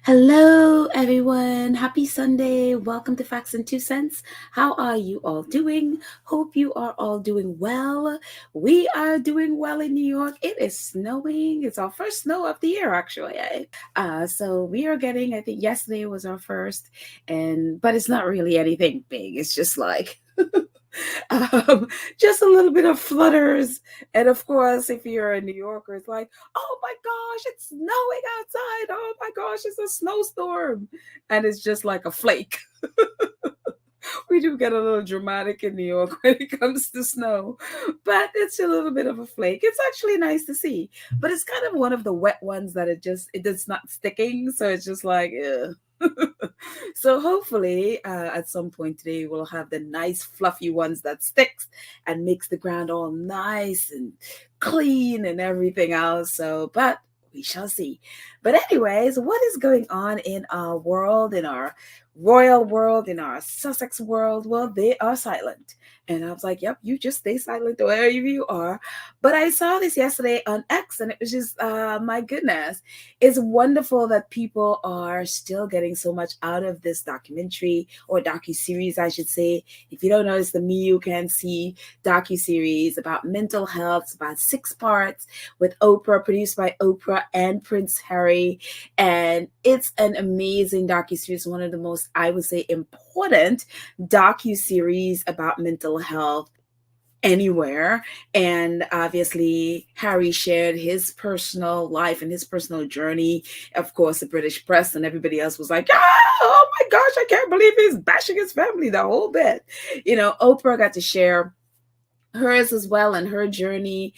Hello, everyone. Happy Sunday. Welcome to Facts and Two Cents. How are you all doing? Hope you are all doing well. We are doing well in New York. It is snowing. It's our first snow of the year, actually. So we are getting, I think yesterday was our first, but it's not really anything big. It's just like um, just a little bit of flutters. And of course, if you're a New Yorker, it's like, oh my gosh, it's snowing outside. Oh my gosh, it's a snowstorm. And it's just like a flake. We do get a little dramatic in New York when it comes to snow, but it's a little bit of a flake. It's actually nice to see, but it's kind of one of the wet ones that it's not sticking. So it's just like, ugh. So hopefully at some point today we'll have the nice fluffy ones that sticks and makes the ground all nice and clean and everything else. But we shall see. But anyways, what is going on in our world, in our royal world, in our Sussex world? Well, they are silent. And I was like, yep, you just stay silent wherever you are. But I saw this yesterday on X and it was just, my goodness. It's wonderful that people are still getting so much out of this documentary or docu-series, I should say. If you don't know, it's the Me You Can See docu-series about mental health. It's about 6 parts with Oprah, produced by Oprah and Prince Harry. And it's an amazing docu-series, one of the most, I would say, important docu-series about mental health anywhere. And obviously Harry shared his personal life and his personal journey. Of course, the British press and everybody else was like, oh my gosh, I can't believe he's bashing his family the whole bit. Oprah got to share hers as well and her journey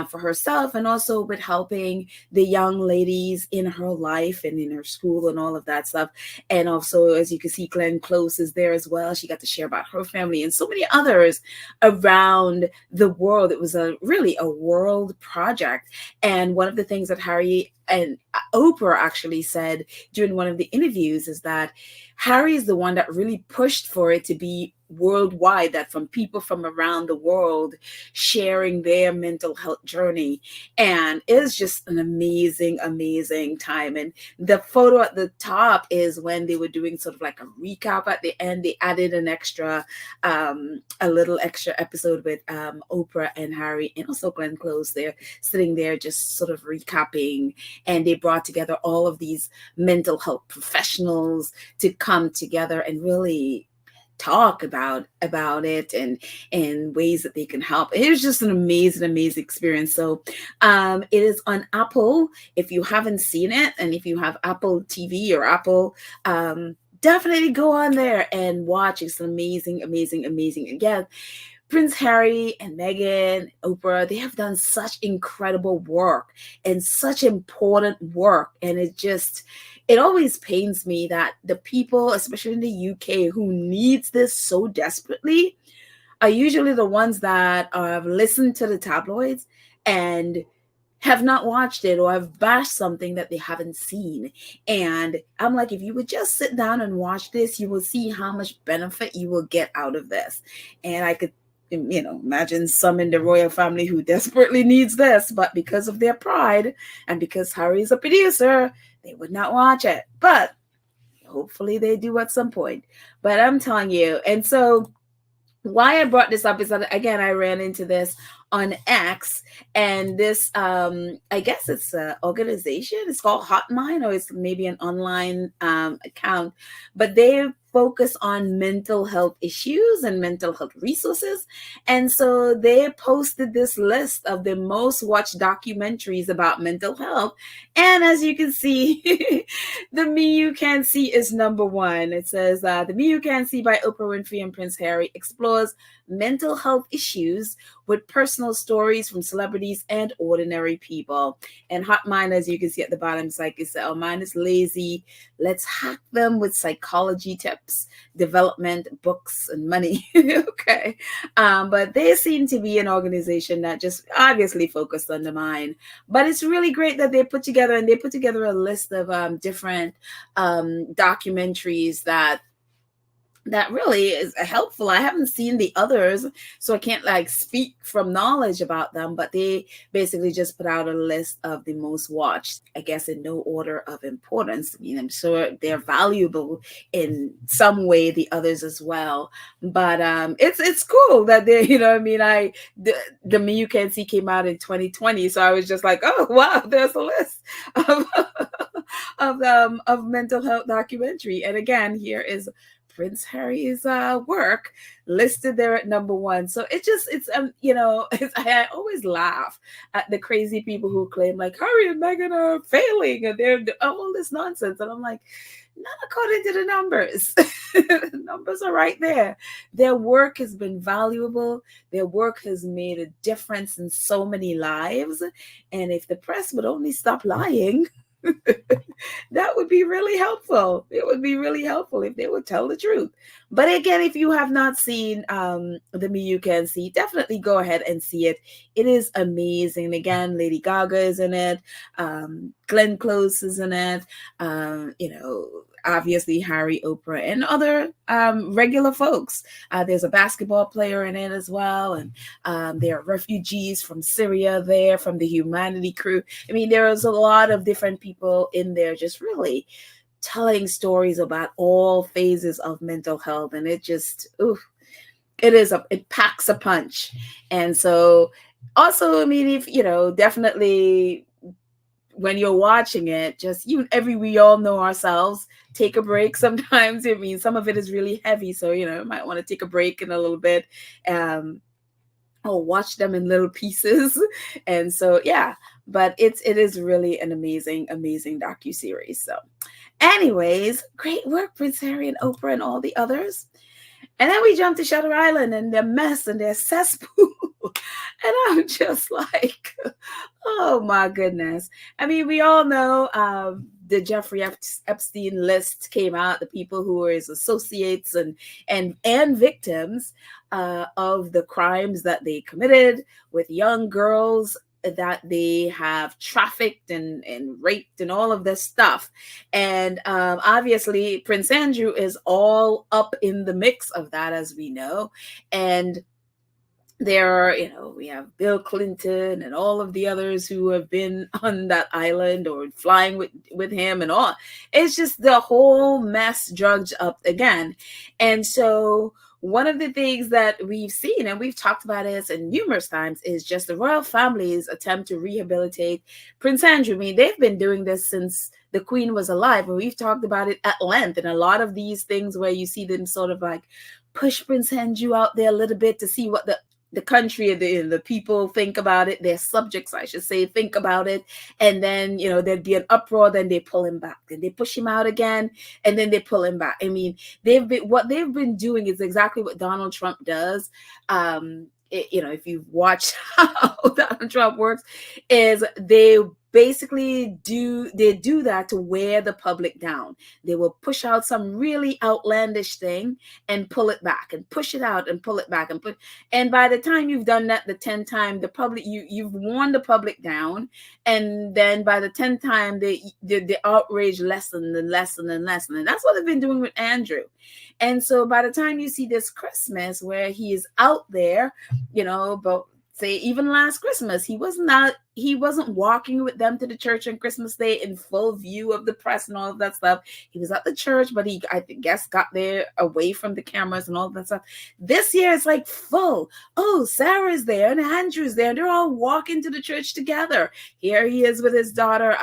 for herself, and also with helping the young ladies in her life and in her school and all of that stuff. And also, as you can see, Glenn Close is there as well. She got to share about her family and so many others around the world. It was really a world project. And one of the things that Harry and Oprah actually said during one of the interviews is that Harry is the one that really pushed for it to be worldwide, that from people from around the world sharing their mental health journey. And it's just an amazing time. And the photo at the top is when they were doing sort of like a recap at the end. They added a little extra episode with Oprah and Harry and also Glenn Close there sitting there just sort of recapping. And they brought together all of these mental health professionals to come together and really talk about it and ways that they can help. It was just an amazing experience. So it is on Apple if you haven't seen it, and if you have Apple TV or Apple, definitely go on there and watch. It's amazing. Again, Prince Harry and Meghan, Oprah, they have done such incredible work and such important work. And it always pains me that the people, especially in the UK, who needs this so desperately are usually the ones that have listened to the tabloids and have not watched it or have bashed something that they haven't seen. And I'm like, if you would just sit down and watch this, you will see how much benefit you will get out of this. And I could imagine some in the royal family who desperately needs this, but because of their pride and because Harry's a producer, they would not watch it. But hopefully they do at some point. But I'm telling you, and so why I brought this up is that, again, I ran into this on X, and this, I guess it's an organization. It's called Hotmine, or it's maybe an online account, but they focus on mental health issues and mental health resources. And so they posted this list of the most watched documentaries about mental health. And as you can see, The Me You Can See is number 1. It says, The Me You Can See by Oprah Winfrey and Prince Harry explores mental health issues with personal stories from celebrities and ordinary people. And Hotmine, as you can see at the bottom, it's like, oh, mine is lazy. Let's hack them with psychology tips, development, books, and money. Okay. But they seem to be an organization that just obviously focused on the mind. But it's really great that they put together a list of different documentaries that that really is helpful. I haven't seen the others, so I can't like speak from knowledge about them, but they basically just put out a list of the most watched, I guess in no order of importance. I mean, I'm sure they're valuable in some way, the others as well. But it's cool that they, you know, I mean, the Me You Can See came out in 2020, so I was just like, oh wow, there's a list of of mental health documentary. And again, here is Prince Harry's work listed there at number one. So it's you know, I always laugh at the crazy people who claim like Harry and Meghan are failing and they're all this nonsense, and I'm like, not according to the numbers. The numbers are right there. Their work has been valuable. Their work has made a difference in so many lives, and if the press would only stop lying, that would be really helpful. It would be really helpful if they would tell the truth. But again, if you have not seen the Me You Can See, definitely go ahead and see it. It is amazing. And again, Lady Gaga is in it. Glenn Close is in it. You know, obviously Harry, Oprah, and other regular folks. There's a basketball player in it as well. And there are refugees from Syria there, from the Humanity crew. I mean, there's a lot of different people in there just really telling stories about all phases of mental health. And it just, ooh, it packs a punch. And so also, I mean, if, you know, definitely when you're watching it, just we all know ourselves, take a break sometimes. I mean, some of it is really heavy. So, you know, you might want to take a break in a little bit. Or watch them in little pieces. And so, yeah, but it is really an amazing docu-series. So anyways, great work, Prince Harry and Oprah and all the others. And then we jump to Shutter Island and their mess and their cesspool. And I'm just like, oh my goodness. I mean, we all know the Jeffrey Epstein list came out, the people who were his associates and victims of the crimes that they committed with young girls that they have trafficked and raped and all of this stuff. And obviously Prince Andrew is all up in the mix of that, as we know. And there are, you know, we have Bill Clinton and all of the others who have been on that island or flying with him and all. It's just the whole mess drugged up again. And so one of the things that we've seen, and we've talked about this numerous times, is just the royal family's attempt to rehabilitate Prince Andrew. I mean, they've been doing this since the Queen was alive, and we've talked about it at length. And a lot of these things where you see them sort of like push Prince Andrew out there a little bit to see what the country and the people think about it, their subjects, I should say, think about it. And then, you know, there'd be an uproar, then they pull him back, then they push him out again, and then they pull him back. I mean, what they've been doing is exactly what Donald Trump does. You know, if you've watched how Donald Trump works, is they basically do that to wear the public down. They will push out some really outlandish thing and pull it back and push it out and pull it back and by the time you've done that the 10th time, the public, you've worn the public down, and then by the 10th time the outrage lessened and lessened and lessened. And that's what they've been doing with Andrew. And so by the time you see this Christmas where he is out there, you know, but say even last Christmas, he wasn't walking with them to the church on Christmas Day in full view of the press and all of that stuff. He was at the church, but he, I guess, got there away from the cameras and all of that stuff. This year it's like full. Oh, Sarah's there and Andrew's there. And they're all walking to the church together. Here he is with his daughter,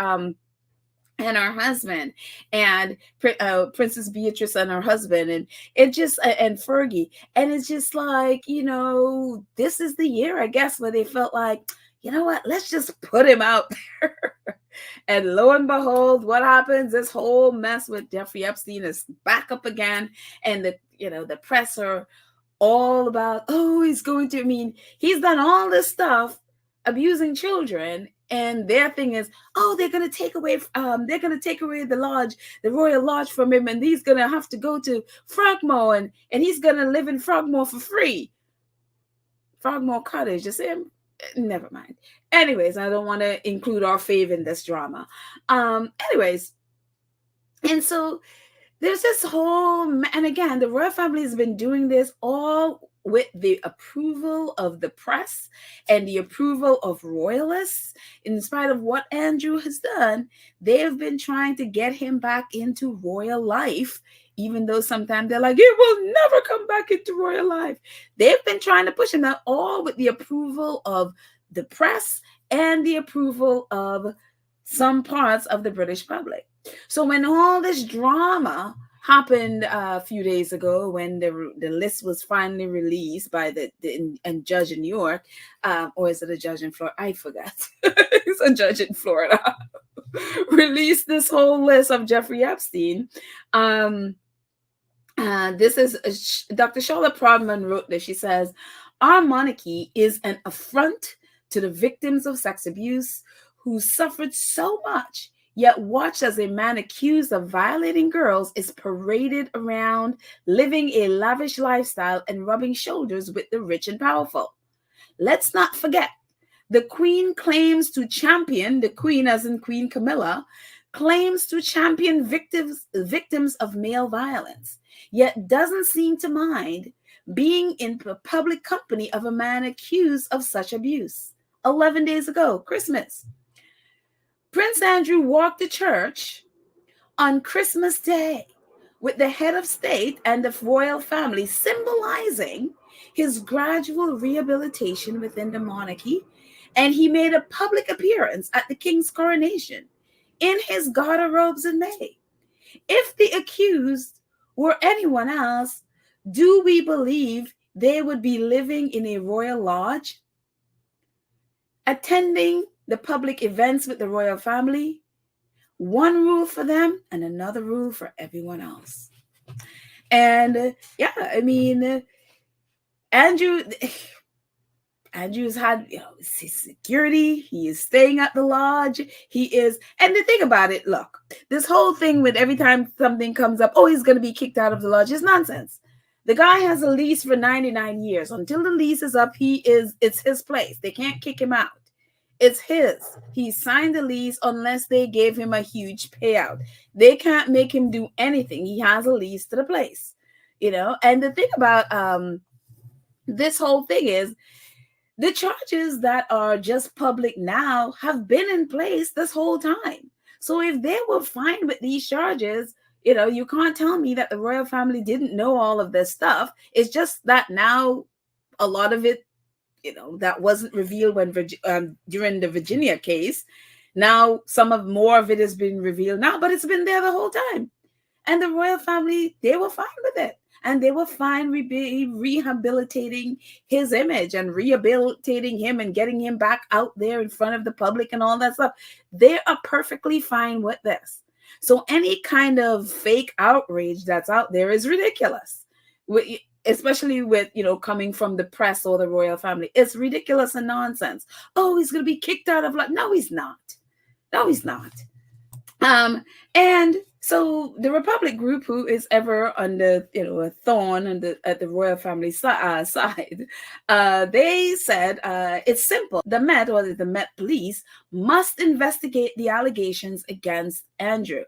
and her husband, and Princess Beatrice and her husband, and it just and Fergie, and it's just like, you know, this is the year, I guess, where they felt like, you know what, let's just put him out there. And lo and behold, what happens? This whole mess with Jeffrey Epstein is back up again, and the press are all about, oh, he's done all this stuff abusing children. And their thing is, oh, they're gonna take away the royal lodge from him, and he's gonna have to go to Frogmore, and he's gonna live in Frogmore for free. Frogmore Cottage, just him. Never mind. Anyways, I don't want to include our fave in this drama. Anyways, and so There's this whole, and again, the royal family has been doing this all with the approval of the press and the approval of royalists. In spite of what Andrew has done, they have been trying to get him back into royal life, even though sometimes they're like, he will never come back into royal life. They've been trying to push him out, all with the approval of the press and the approval of some parts of the British public. So when all this drama happened a few days ago, when the list was finally released by the judge in New York, or is it a judge in Florida? I forgot. It's a judge in Florida. Released this whole list of Jeffrey Epstein. This is Dr. Charlotte Prodman wrote this. She says, "Our monarchy is an affront to the victims of sex abuse who suffered so much, yet watched as a man accused of violating girls is paraded around, living a lavish lifestyle and rubbing shoulders with the rich and powerful. Let's not forget, the Queen claims to champion," the Queen as in Queen Camilla, claims to champion victims of male violence, yet doesn't seem to mind being in public company of a man accused of such abuse. 11 days ago, Christmas, Prince Andrew walked to church on Christmas Day with the head of state and the royal family, symbolizing his gradual rehabilitation within the monarchy, and he made a public appearance at the king's coronation in his garter robes in May. If the accused were anyone else, do we believe they would be living in a royal lodge, attending the public events with the royal family? One rule for them and another rule for everyone else. And I mean, Andrew's had, his security. He is staying at the lodge. He is, and the thing about it, look, this whole thing with every time something comes up, oh, he's going to be kicked out of the lodge, is nonsense. The guy has a lease for 99 years. Until the lease is up, it's his place. They can't kick him out. It's his. He signed the lease unless they gave him a huge payout. They can't make him do anything. He has a lease to the place, And the thing about this whole thing is the charges that are just public now have been in place this whole time. So if they were fine with these charges, you can't tell me that the royal family didn't know all of this stuff. It's just that now a lot of it, that wasn't revealed when during the Virginia case. Now more of it has been revealed now, but it's been there the whole time. And the royal family, they were fine with it. And they were fine rehabilitating his image and rehabilitating him and getting him back out there in front of the public and all that stuff. They are perfectly fine with this. So any kind of fake outrage that's out there is ridiculous. Especially with, coming from the press or the royal family. It's ridiculous and nonsense. Oh, he's going to be kicked out of life. No, he's not. No, he's not. And so the Republic group, who is ever under, a thorn at the royal family side, they said it's simple. The Met, or the Met Police, must investigate the allegations against Andrew.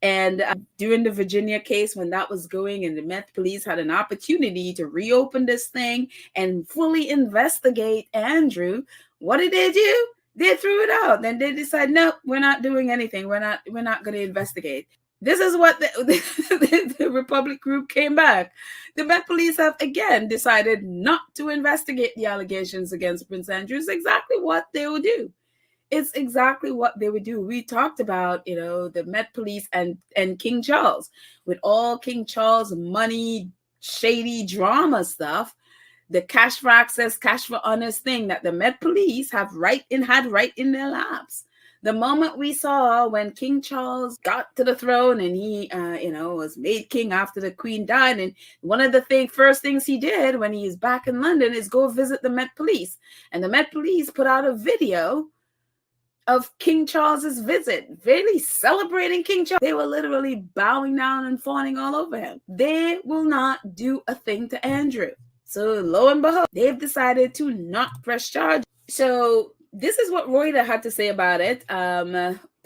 And during the Virginia case, when that was going, and the Met Police had an opportunity to reopen this thing and fully investigate Andrew, what did they do? They threw it out. Then they decided, no, we're not doing anything. We're not going to investigate. This is what the Republic group came back. The Met Police have again decided not to investigate the allegations against Prince Andrew. It's exactly what they would do. It's exactly what they would do. We talked about, the Met Police and King Charles, with all King Charles money, shady drama stuff. The cash for access, cash for honest thing that the Met Police had right in their laps. The moment we saw when King Charles got to the throne and he, was made king after the Queen died, and one of the first things he did when he is back in London is go visit the Met Police. And the Met Police put out a video of King Charles's visit, really celebrating King Charles. They were literally bowing down and fawning all over him. They will not do a thing to Andrew. So lo and behold, they've decided to not press charge. So this is what Reuters had to say about it.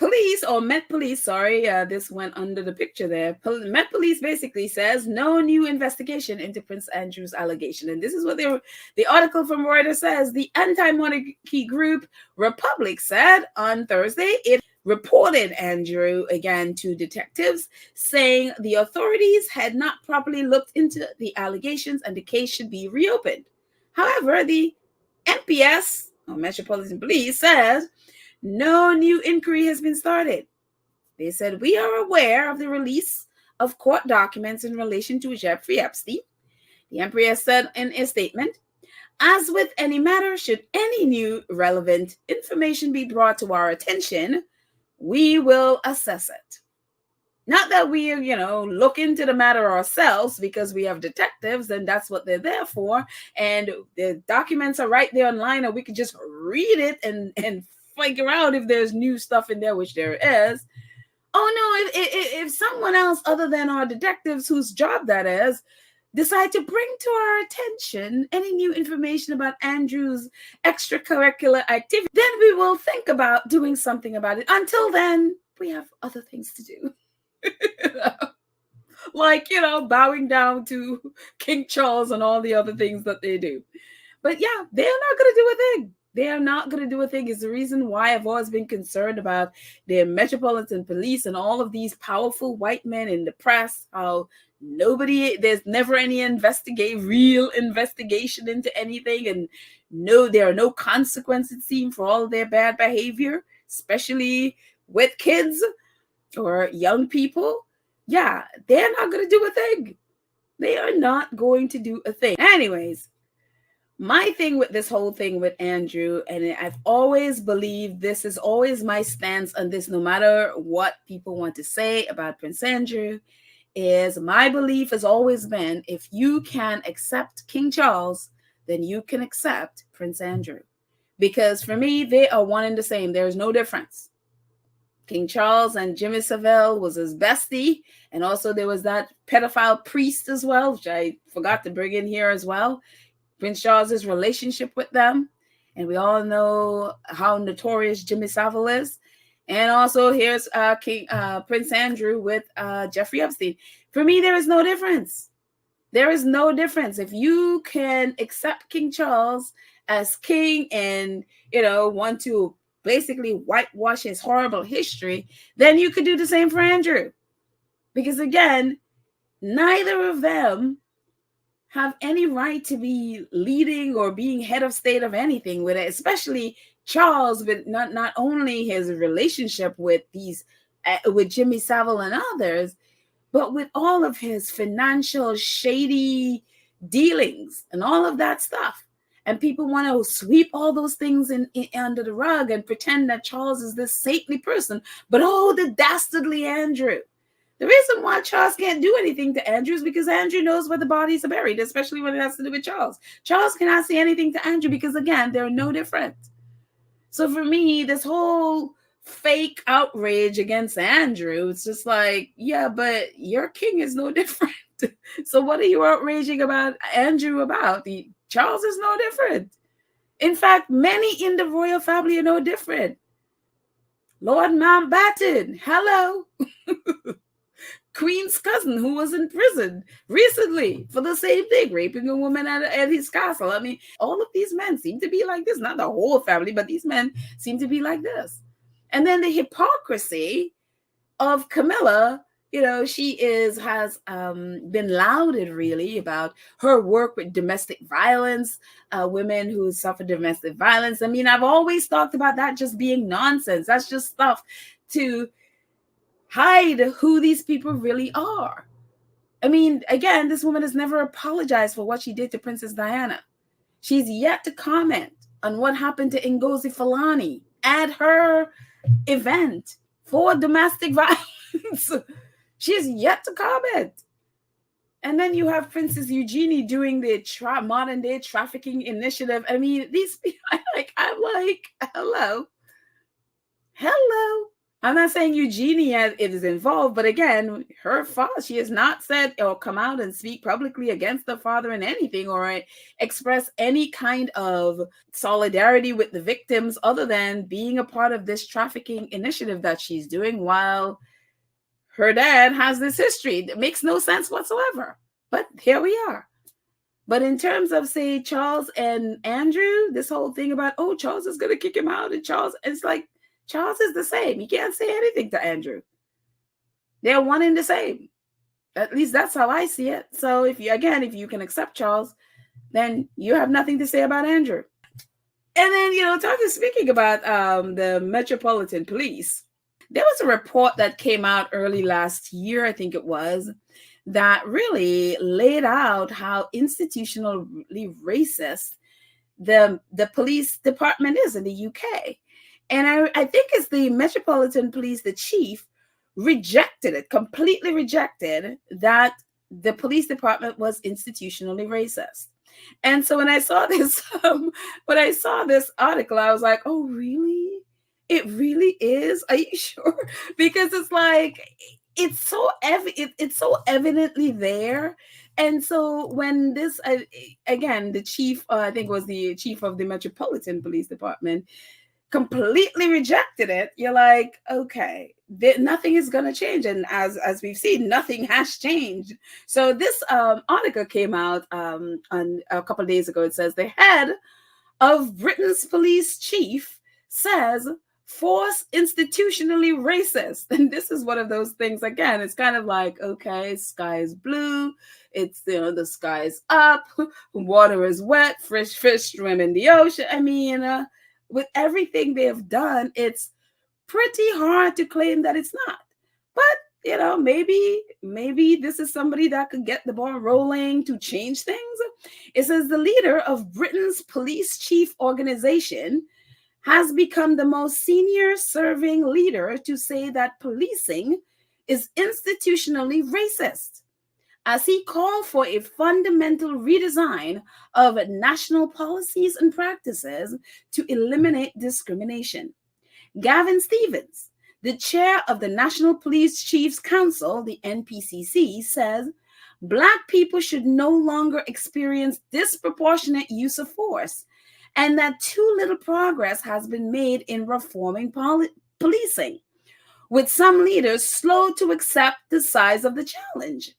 police, or Met Police, sorry, this went under the picture there. Met Police basically says no new investigation into Prince Andrew's allegation. And this is what the article from Reuters says. The anti-monarchy group Republic said on Thursday it reported Andrew again to detectives, saying the authorities had not properly looked into the allegations and the case should be reopened. However, the MPS, or Metropolitan Police, says no new inquiry has been started. They said, we are aware of the release of court documents in relation to Jeffrey Epstein. The MPS said in a statement, as with any matter, should any new relevant information be brought to our attention, we will assess it. Not that we, look into the matter ourselves because we have detectives and that's what they're there for. And the documents are right there online and we can just read it and figure out if there's new stuff in there, which there is. Oh no, if someone else other than our detectives whose job that is decide to bring to our attention any new information about Andrew's extracurricular activity, then we will think about doing something about it. Until then, we have other things to do. Like, bowing down to King Charles and all the other things that they do. But yeah, they're not going to do a thing. They are not going to do a thing. It's the reason why I've always been concerned about the Metropolitan Police and all of these powerful white men in the press, how there's never any real investigation into anything. And there are no consequences, it seems, for all of their bad behavior, especially with kids or young people. Yeah, they're not going to do a thing. They are not going to do a thing. Anyways, my thing with this whole thing with Andrew, and I've always believed this is always my stance on this, no matter what people want to say about Prince Andrew, is my belief has always been, if you can accept King Charles, then you can accept Prince Andrew. Because for me, they are one and the same. There's no difference. King Charles and Jimmy Savile was his bestie. And also there was that pedophile priest as well, which I forgot to bring in here as well. Prince Charles's relationship with them. And we all know how notorious Jimmy Savile is. And also here's Prince Andrew with Jeffrey Epstein. For me, there is no difference. There is no difference. If you can accept King Charles as king and, want to basically whitewash his horrible history, then you could do the same for Andrew. Because again, neither of them have any right to be leading or being head of state of anything with it, especially Charles, with not only his relationship with with Jimmy Savile and others, but with all of his financial shady dealings and all of that stuff. And people want to sweep all those things under the rug and pretend that Charles is this saintly person. But the dastardly Andrew. The reason why Charles can't do anything to Andrew is because Andrew knows where the bodies are buried, especially when it has to do with Charles. Charles cannot say anything to Andrew because, again, they're no different. So for me, this whole fake outrage against Andrew, it's just like, yeah, but your king is no different. So what are you outraging about Andrew about? Charles is no different. In fact, many in the royal family are no different. Lord Mountbatten, hello. Queen's cousin who was in prison recently for the same thing, raping a woman at his castle. I mean, all of these men seem to be like this. Not the whole family, but these men seem to be like this. And then the hypocrisy of Camilla, she has been lauded really about her work with domestic violence, women who suffer domestic violence. I mean, I've always talked about that just being nonsense. That's just stuff to hide who these people really are. I mean, again, this woman has never apologized for what she did to Princess Diana. She's yet to comment on what happened to Ngozi Fulani at her event for domestic violence. She's yet to comment. And then you have Princess Eugenie doing the modern day trafficking initiative. I mean, these people, I'm like, hello. I'm not saying Eugenia is involved, but again, her father, she has not said or come out and speak publicly against the father in anything or express any kind of solidarity with the victims other than being a part of this trafficking initiative that she's doing while her dad has this history. It makes no sense whatsoever. But here we are. But in terms of, say, Charles and Andrew, this whole thing about, oh, Charles is going to kick him out, and Charles, it's like, Charles is the same. You can't say anything to Andrew. They're one and the same. At least that's how I see it. So if you can accept Charles, then you have nothing to say about Andrew. And then, speaking about the Metropolitan Police, there was a report that came out early last year, I think it was, that really laid out how institutionally racist the police department is in the UK. And I think it's the Metropolitan Police, the chief, completely rejected that the police department was institutionally racist. And so when I saw this article, I was like, oh, really? It really is? Are you sure? Because it's like, it's so evidently there. And so when this, again, the chief, I think was the chief of the Metropolitan Police Department, completely rejected it, you're like, okay, nothing is going to change. And as we've seen, nothing has changed. So this article came out on a couple of days ago. It says the head of Britain's police chief says force institutionally racist. And this is one of those things, again, it's kind of like, okay, sky is blue, it's, the sky is up, water is wet, fish swim in the ocean. I mean, with everything they have done, it's pretty hard to claim that it's not. But maybe this is somebody that could get the ball rolling to change things. It says the leader of Britain's police chief organization has become the most senior serving leader to say that policing is institutionally racist, as he called for a fundamental redesign of national policies and practices to eliminate discrimination. Gavin Stevens, the chair of the National Police Chiefs Council, the NPCC, says Black people should no longer experience disproportionate use of force, and that too little progress has been made in reforming policing, with some leaders slow to accept the size of the challenge.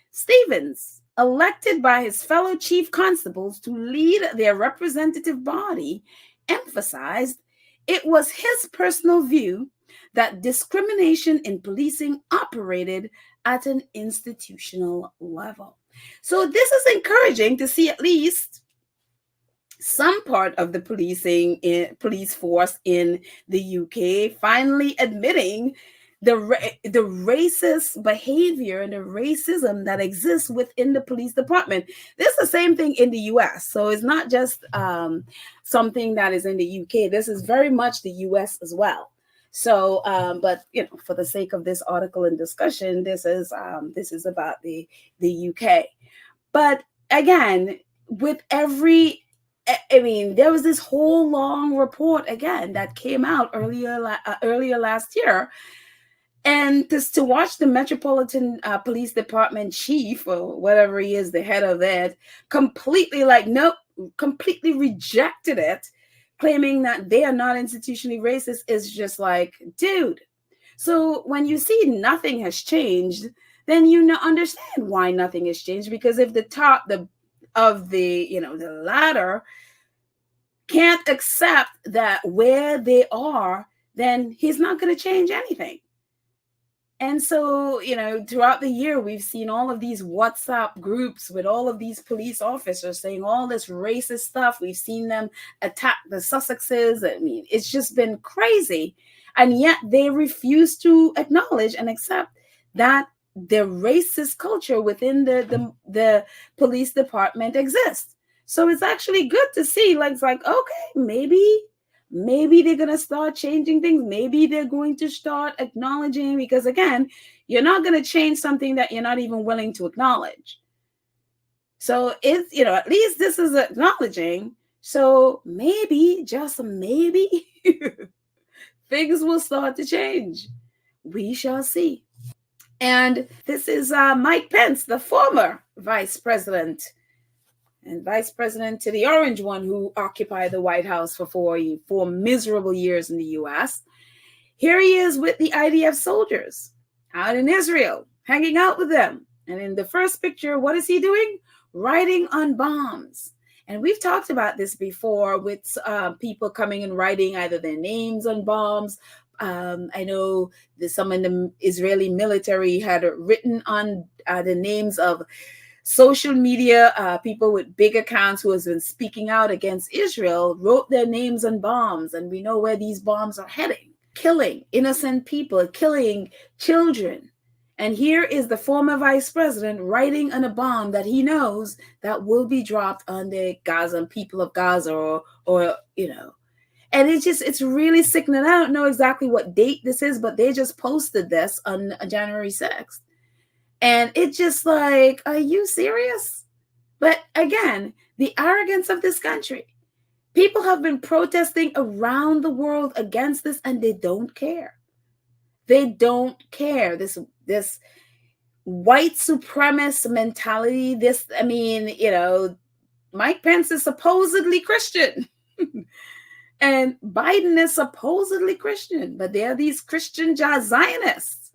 Stevens, elected by his fellow chief constables to lead their representative body, emphasized it was his personal view that discrimination in policing operated at an institutional level. So this is encouraging to see at least some part of the police force in the UK finally admitting the racist behavior and the racism that exists within the police department. This is the same thing in the US. So it's not just something that is in the UK. This is very much the US as well. So, but for the sake of this article and discussion, this is about the UK. But again, with every, I mean, there was this whole long report again that came out earlier last year. And to watch the Metropolitan Police Department chief, or whatever he is, the head of that, completely completely rejected it, claiming that they are not institutionally racist, is just like, dude. So when you see nothing has changed, then you understand why nothing has changed. Because if the top of the ladder can't accept that where they are, then he's not going to change anything. And so, throughout the year, we've seen all of these WhatsApp groups with all of these police officers saying all this racist stuff. We've seen them attack the Sussexes. I mean, it's just been crazy. And yet they refuse to acknowledge and accept that the racist culture within the police department exists. So it's actually good to see, like, it's like, okay, maybe they're going to start changing things. Maybe they're going to start acknowledging, because again, you're not going to change something that you're not even willing to acknowledge. So it's, at least this is acknowledging. So maybe, just maybe, things will start to change. We shall see. And this is Mike Pence, the former vice president, and vice president to the orange one, who occupied the White House for 4 miserable years in the U.S. Here he is with the IDF soldiers out in Israel, hanging out with them. And in the first picture, what is he doing? Writing on bombs. And we've talked about this before with people coming and writing either their names on bombs. I know some in the Israeli military had written on the names of social media people with big accounts who has been speaking out against Israel, wrote their names on bombs. And we know where these bombs are heading. Killing innocent people, killing children. And here is the former vice president writing on a bomb that he knows that will be dropped on the Gaza, people of Gaza, or and it's really sickening. I don't know exactly what date this is, but they just posted this on January 6th. And it's just like, are you serious? But again, the arrogance of this country. People have been protesting around the world against this, and they don't care. They don't care. This white supremacist mentality. Mike Pence is supposedly Christian. And Biden is supposedly Christian, but they're these Christian Zionists.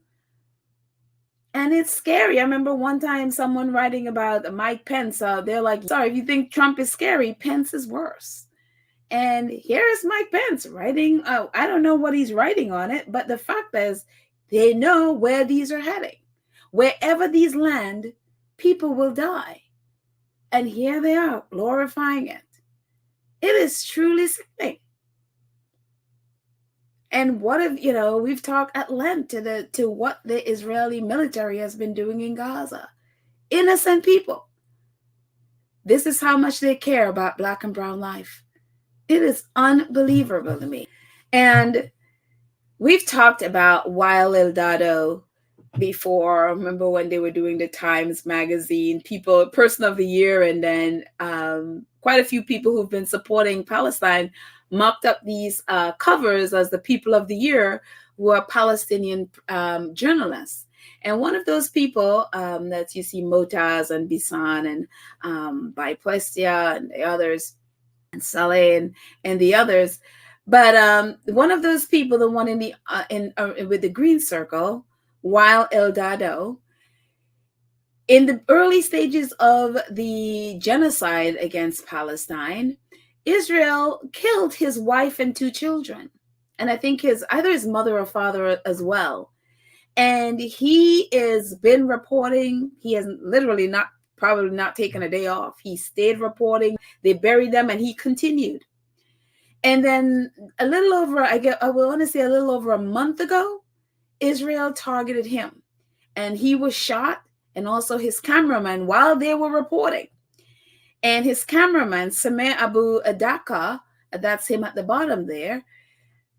And it's scary. I remember one time someone writing about Mike Pence. They're like, sorry, if you think Trump is scary, Pence is worse. And here is Mike Pence writing. I don't know what he's writing on it, but the fact is they know where these are heading. Wherever these land, people will die. And here they are glorifying it. It is truly sickening. And what if, we've talked at length to what the Israeli military has been doing in Gaza. Innocent people. This is how much they care about Black and brown life. It is unbelievable to me. And we've talked about Wael Eldado before. I remember when they were doing the Times Magazine, Person of the Year, and then quite a few people who've been supporting Palestine mocked up these covers as the People of the Year were Palestinian journalists. And one of those people that you see Motaz and Bisan and Baiplestia and the others, and Saleh and the others, but one of those people, the one in the with the green circle, Wael Eldado, in the early stages of the genocide against Palestine, Israel killed his wife and 2 children, and I think either his mother or father as well. And he has been reporting. He has literally probably not taken a day off. He stayed reporting. They buried them, and he continued. And then a little over a month ago, Israel targeted him, and he was shot, and also his cameraman, while they were reporting. And his cameraman, Sameh Abu Adaka, that's him at the bottom there,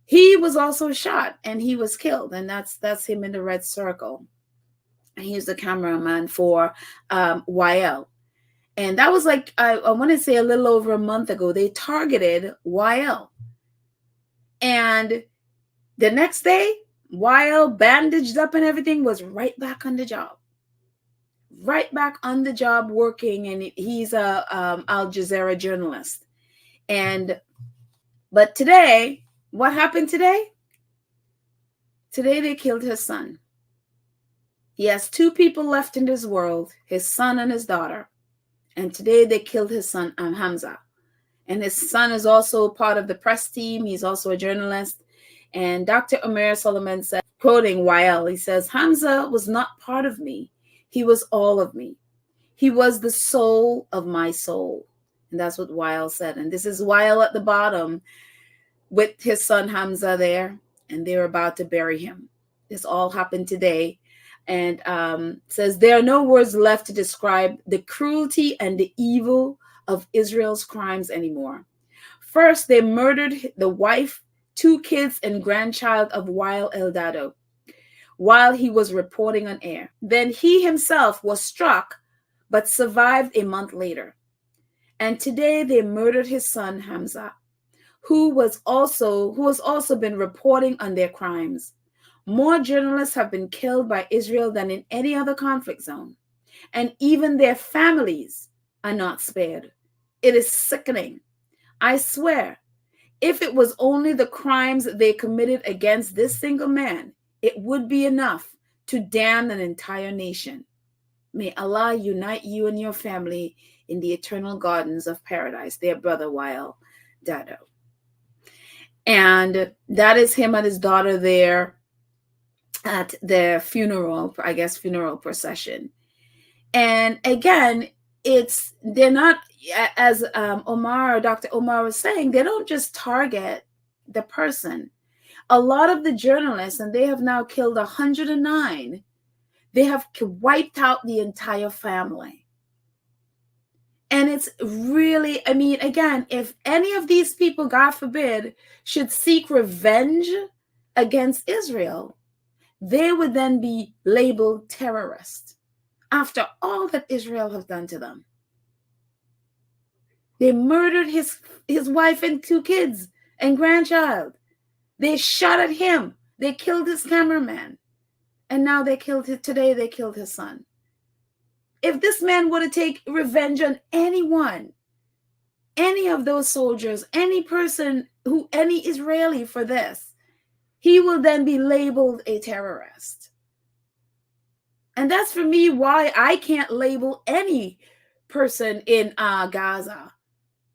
he was also shot, and he was killed. And that's him in the red circle. And he was the cameraman for Wael. And that was like, I want to say a little over a month ago, they targeted Wael. And the next day, Wael, bandaged up and everything, was right back on the job. Right back on the job working. And he's a Al Jazeera journalist. But today, what happened today? Today they killed his son. He has 2 people left in this world, his son and his daughter. And today they killed his son, Hamza. And his son is also part of the press team. He's also a journalist. And Dr. Omer Solomon said, quoting Wael, he says, Hamza was not part of me. He was all of me. He was the soul of my soul. And that's what Wael said. And this is Wael at the bottom with his son Hamza there. And they're about to bury him. This all happened today. And says, there are no words left to describe the cruelty and the evil of Israel's crimes anymore. First, they murdered the wife, 2 kids, and grandchild of Wael Eldado while he was reporting on air. Then he himself was struck, but survived a month later. And today they murdered his son, Hamza, who has also been reporting on their crimes. More journalists have been killed by Israel than in any other conflict zone, and even their families are not spared. It is sickening. I swear, if it was only the crimes they committed against this single man, it would be enough to damn an entire nation. May Allah unite you and your family in the eternal gardens of paradise, their brother Wael Dado. And that is him and his daughter there at their funeral, I guess, funeral procession. And again, they're not, as Dr. Omar was saying, they don't just target the person. A lot of the journalists, and they have now killed 109, they have wiped out the entire family. And it's really, I mean, again, if any of these people, God forbid, should seek revenge against Israel, they would then be labeled terrorists after all that Israel has done to them. They murdered his wife and 2 kids and grandchild. They shot at him. They killed his cameraman. And now today they killed his son. If this man were to take revenge on anyone, any of those soldiers, any Israeli for this, he will then be labeled a terrorist. And that's for me why I can't label any person in Gaza,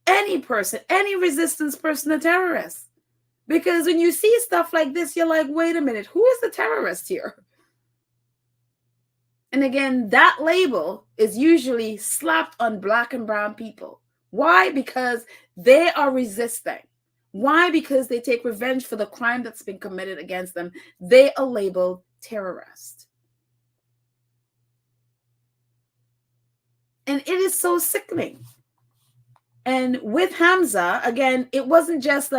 any person, any resistance person, a terrorist. Because when you see stuff like this, you're like, wait a minute, who is the terrorist here? And again, that label is usually slapped on Black and brown people. Why? Because they are resisting. Why? Because they take revenge for the crime that's been committed against them. They are labeled terrorists. And it is so sickening. And with Hamza, again, it wasn't just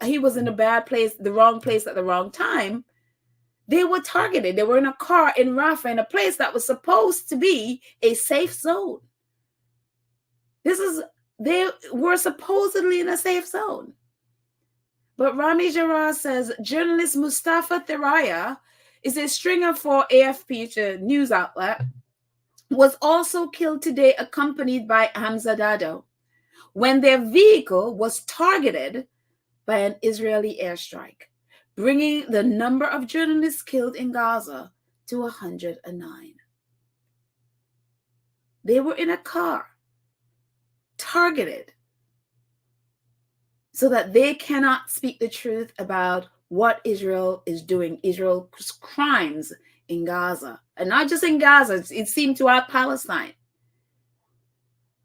he was in a bad place, the wrong place at the wrong time. They were targeted. They were in a car in Rafah, in a place that was supposed to be a safe zone. They were supposedly in a safe zone. But Rami Jarrah says journalist Mustafa Thiraya is a stringer for AFP, the news outlet, was also killed today, accompanied by Hamza Dado, when their vehicle was targeted by an Israeli airstrike, bringing the number of journalists killed in Gaza to 109. They were in a car, targeted, so that they cannot speak the truth about what Israel is doing, Israel's crimes in Gaza. And not just in Gaza, it seemed throughout Palestine.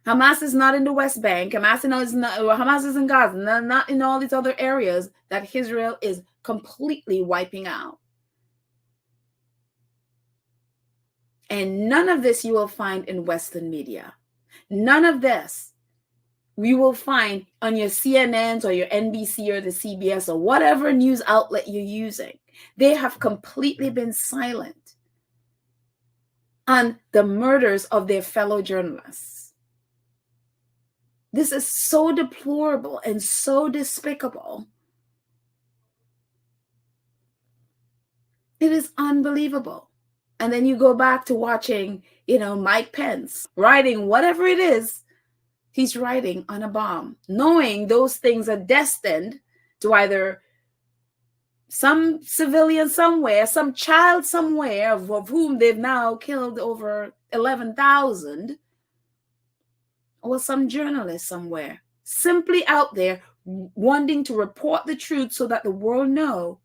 Hamas is not in the West Bank. Hamas is in Gaza, not in all these other areas that Israel is completely wiping out. And none of this you will find in Western media. None of this we will find on your CNNs or your NBC or the CBS or whatever news outlet you're using. They have completely been silent on the murders of their fellow journalists. This is so deplorable and so despicable. It is unbelievable. And then you go back to watching, Mike Pence writing whatever it is he's writing on a bomb, knowing those things are destined to either some civilian somewhere, some child somewhere of whom they've now killed over 11,000, or some journalist somewhere, simply out there wanting to report the truth so that the world know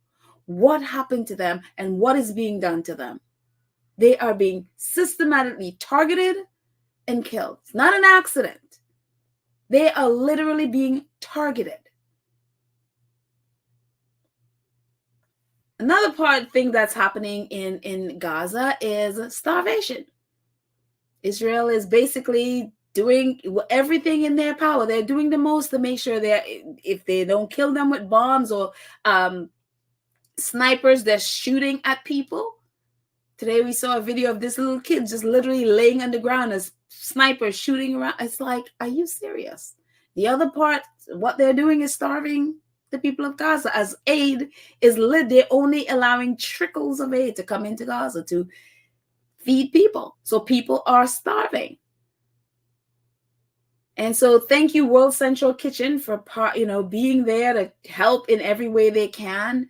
what happened to them and what is being done to them. They are being systematically targeted and killed. It's not an accident. They are literally being targeted. Another thing that's happening in Gaza is starvation. Israel is basically doing everything in their power. They're doing the most to make sure that if they don't kill them with bombs or snipers, they're shooting at people. Today we saw a video of this little kid just literally laying on the ground as snipers shooting around. It's like, are you serious? The other part, what they're doing is starving the people of Gaza. As aid is lit, they're only allowing trickles of aid to come into Gaza to feed people. So people are starving. And so thank you, World Central Kitchen, for being there to help in every way they can.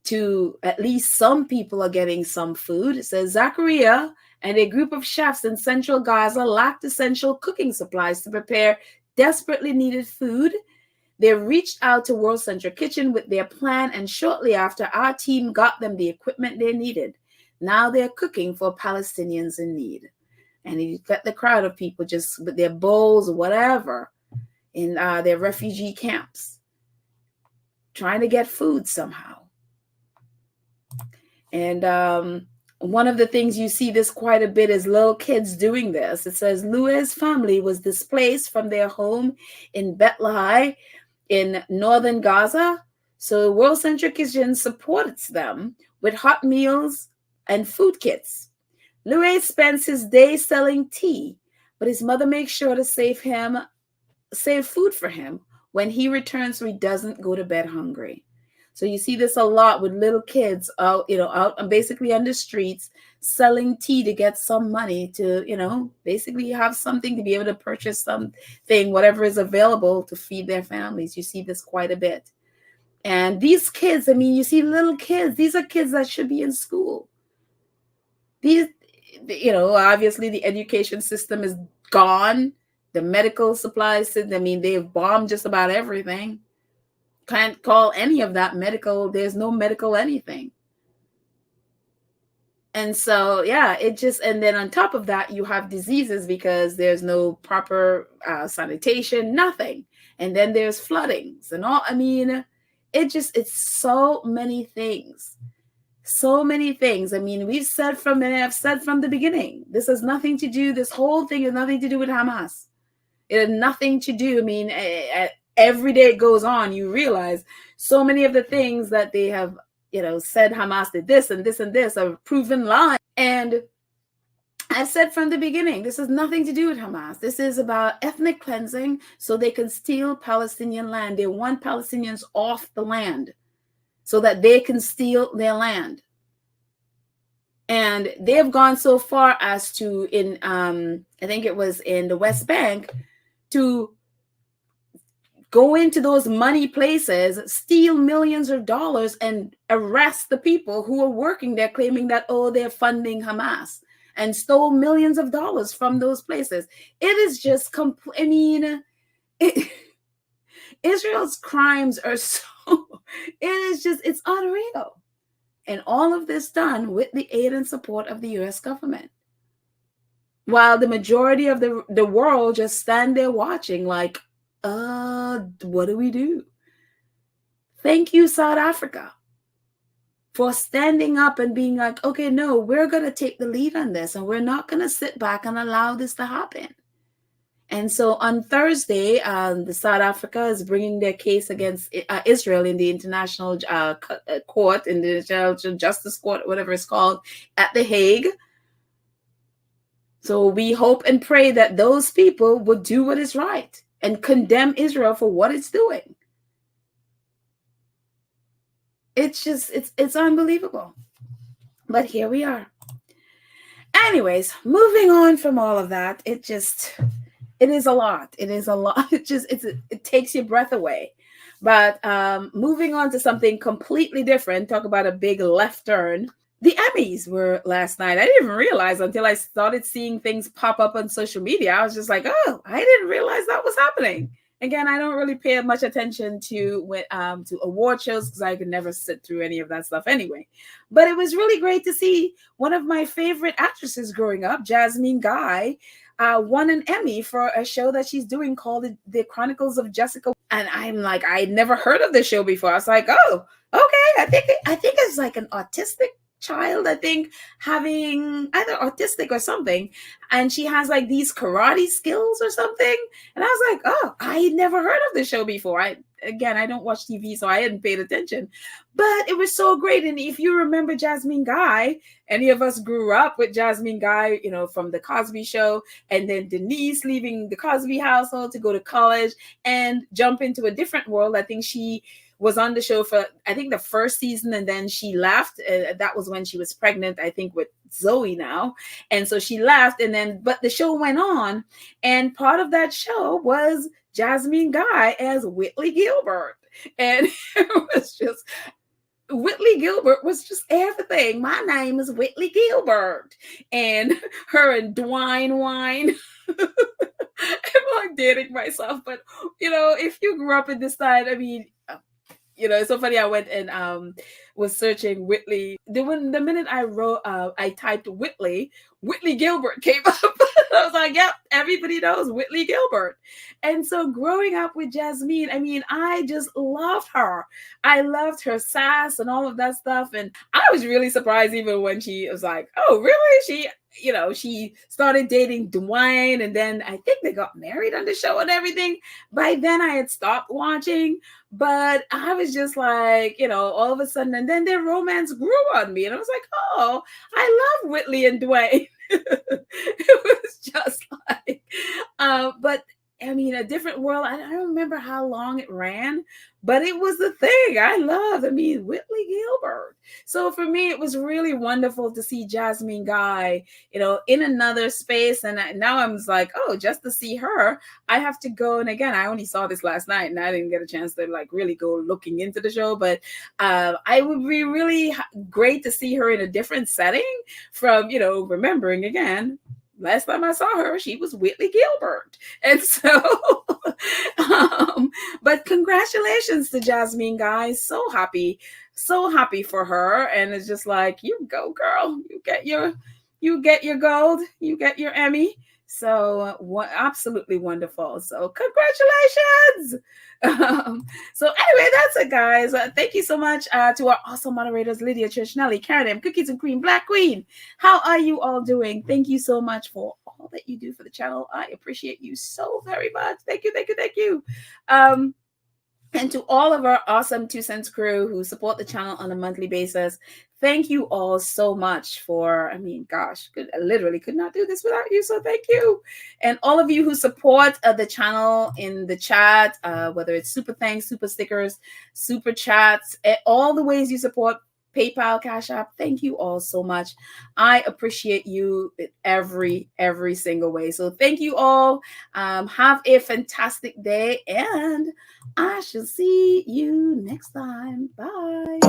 To at least some people are getting some food. It says Zachariah and a group of chefs in central Gaza lacked essential cooking supplies to prepare desperately needed food. They reached out to World Central Kitchen with their plan, and shortly after, our team got them the equipment they needed. Now they're cooking for Palestinians in need. And you got the crowd of people just with their bowls or whatever in their refugee camps, trying to get food somehow. And one of the things you see this quite a bit is little kids doing this. It says Louis' family was displaced from their home in Bethlehem in northern Gaza. So World Central Kitchen supports them with hot meals and food kits. Louis spends his day selling tea, but his mother makes sure to save food for him when he returns so he doesn't go to bed hungry. So you see this a lot with little kids out and basically on the streets selling tea to get some money to, basically have something to be able to purchase something, whatever is available to feed their families. You see this quite a bit. And these kids, you see little kids, these are kids that should be in school. These, obviously the education system is gone. The medical supplies, they've bombed just about everything. Can't call any of that medical. There's no medical anything. And so, yeah, and then on top of that, you have diseases because there's no proper sanitation, nothing. And then there's floodings and all. It's so many things. So many things. I've said from the beginning, this whole thing has nothing to do with Hamas. It had nothing to do. Every day it goes on, you realize so many of the things that they have, said Hamas did this and this and this are proven lies. And I said from the beginning, this has nothing to do with Hamas. This is about ethnic cleansing so they can steal Palestinian land. They want Palestinians off the land so that they can steal their land. And they have gone so far as to, I think it was in the West Bank, to go into those money places, steal millions of dollars, and arrest the people who are working there, claiming that, they're funding Hamas, and stole millions of dollars from those places. It is just Israel's crimes are it's unreal. And all of this done with the aid and support of the U.S. government. While the majority of the world just stand there watching like, what do we do? Thank you, South Africa, for standing up and being like, okay, no, we're going to take the lead on this, and we're not going to sit back and allow this to happen. And so on Thursday, the South Africa is bringing their case against Israel in the International Court, in the International Justice Court, whatever it's called, at The Hague. So we hope and pray that those people would do what is right and condemn Israel for what it's doing. It's unbelievable. But here we are. Anyways, moving on from all of that, it is a lot. It is a lot. It takes your breath away. But moving on to something completely different, talk about a big left turn. The Emmys were last night. I didn't even realize until I started seeing things pop up on social media. I was just like, I didn't realize that was happening. Again, I don't really pay much attention to award shows because I could never sit through any of that stuff anyway. But it was really great to see one of my favorite actresses growing up, Jasmine Guy, won an Emmy for a show that she's doing called The Chronicles of Jessica. And I'm like, I never heard of this show before. I was like, okay. I think it's like an autistic child, I think, having either autistic or something, and she has like these karate skills or something, and I was like, I never heard of this show before. again, I don't watch TV, so I hadn't paid attention. But it was so great. And if you remember Jasmine Guy, any of us grew up with Jasmine Guy, from the Cosby Show, and then Denise leaving the Cosby household to go to college and jump into a different world. I think she was on the show for, I think, the first season, and then she left. That was when she was pregnant, I think, with Zoe now. And so she left, and then, but the show went on, and part of that show was Jasmine Guy as Whitley Gilbert. And it was just, Whitley Gilbert was just everything. My name is Whitley Gilbert. And her and Dwayne Wine. I'm like dating myself, but if you grew up in this time, I mean, it's so funny. I went and was searching Whitley. The minute I wrote, I typed Whitley Gilbert came up. I was like, yep, everybody knows Whitley Gilbert. And so growing up with Jasmine, I mean, I just loved her. I loved her sass and all of that stuff. And I was really surprised even when she was like, oh, really? She started dating Dwayne, and then I think they got married on the show and everything. By then I had stopped watching, but I was just like, all of a sudden, and then their romance grew on me. And I was like, oh, I love Whitley and Dwayne. It was just like, but I mean, a different world. I don't remember how long it ran, but it was the thing I loved. I mean, Whitley Gilbert. So for me, it was really wonderful to see Jasmine Guy, in another space. And now I'm like, oh, just to see her, I have to go. And again, I only saw this last night, and I didn't get a chance to really go looking into the show. But I would be really great to see her in a different setting from, remembering again. Last time I saw her, she was Whitley Gilbert. And so, but congratulations to Jasmine Guy. So happy for her. And it's just like, you go, girl. You get your gold. You get your Emmy. So absolutely wonderful. So congratulations. So anyway, that's it, guys. Thank you so much to our awesome moderators, Lydia, Trish, Nelly, Karen, M, Cookies and Cream, Black Queen. How are you all doing? Thank you so much for all that you do for the channel. I appreciate you so very much. Thank you. And to all of our awesome 2 Cents crew who support the channel on a monthly basis, thank you all so much for, I mean, gosh, I literally could not do this without you, so thank you. And all of you who support the channel in the chat, whether it's super thanks, super stickers, super chats, all the ways you support, PayPal, Cash App, thank you all so much. I appreciate you in every single way. So thank you all. Have a fantastic day, and I shall see you next time. Bye.